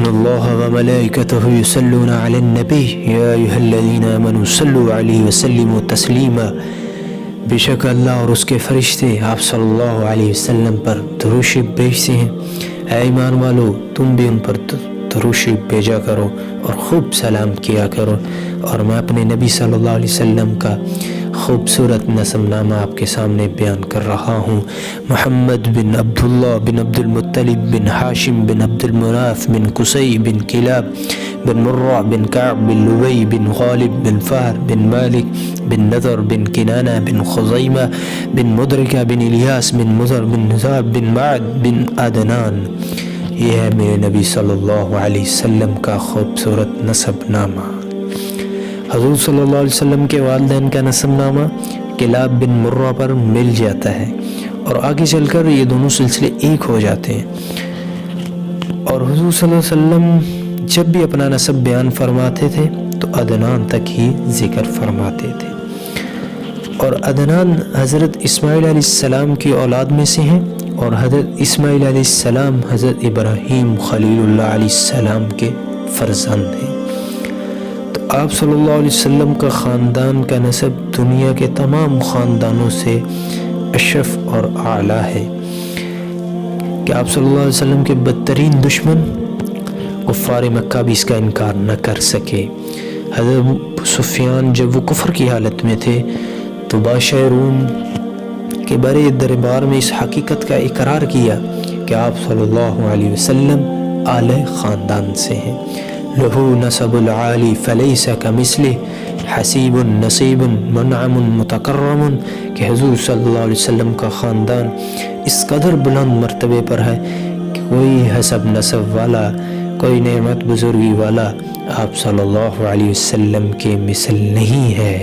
ان اللہ وملائکتہ یصلون علی النبی یا ایھا الذین آمنوا صلوا علیہ وسلموا تسلیما، بے شک اللہ اور اس کے فرشتے آپ صلی اللہ علیہ وسلم پر درود شریف بھیجتے ہیں۔ اے ایمان والو، تم بھی ان پر درود شریف بھیجا کرو اور خوب سلام کیا کرو۔ اور میں اپنے نبی صلی اللہ علیہ وسلم کا خوبصورت نسب نامہ آپ کے سامنے بیان کر رہا ہوں۔ محمد بن عبداللہ بن عبد المطلب بن ہاشم بن عبد المناف بن قصی بن کلاب بن مرہ بن کعب بن لبی بن غالب بن فہر بن مالک بن نضر بن کنانہ بن خزیمہ بن مدرکہ بن الیاس بن مضر بن نزار بن معد بن عدنان۔ یہ ہے میرے نبی صلی اللہ علیہ وسلم کا خوبصورت نسب نامہ۔ حضور صلی اللہ علیہ وسلم کے والدین کا نسب نامہ کلاب بن مرہ پر مل جاتا ہے اور آگے چل کر یہ دونوں سلسلے ایک ہو جاتے ہیں۔ اور حضور صلی اللہ علیہ وسلم جب بھی اپنا نسب بیان فرماتے تھے تو عدنان تک ہی ذکر فرماتے تھے۔ اور عدنان حضرت اسماعیل علیہ السلام کی اولاد میں سے ہیں، اور حضرت اسماعیل علیہ السلام حضرت ابرہیم خلیل اللہ علیہ السلام کے فرزند ہیں۔ تو آپ صلی اللہ علیہ وسلم کا خاندان کا نسب دنیا کے تمام خاندانوں سے اشرف اور اعلیٰ ہے کہ آپ صلی اللہ علیہ وسلم کے بدترین دشمن کفار مکہ بھی اس کا انکار نہ کر سکے۔ حضرت ابو سفیان جب وہ کفر کی حالت میں تھے تو بادشاہ روم کے بڑے دربار میں اس حقیقت کا اقرار کیا کہ آپ صلی اللہ علیہ وسلم اعلی خاندان سے ہیں۔ لہو نسب العالی فلیس کمثلہ حسیب نصیب منعم متکرم، کہ حضور صلی اللہ علیہ وسلم کا خاندان اس قدر بلند مرتبے پر ہے کہ کوئی حسب نسب والا، کوئی نعمت بزرگی والا آپ صلی اللہ علیہ وسلم کے مثل نہیں ہے۔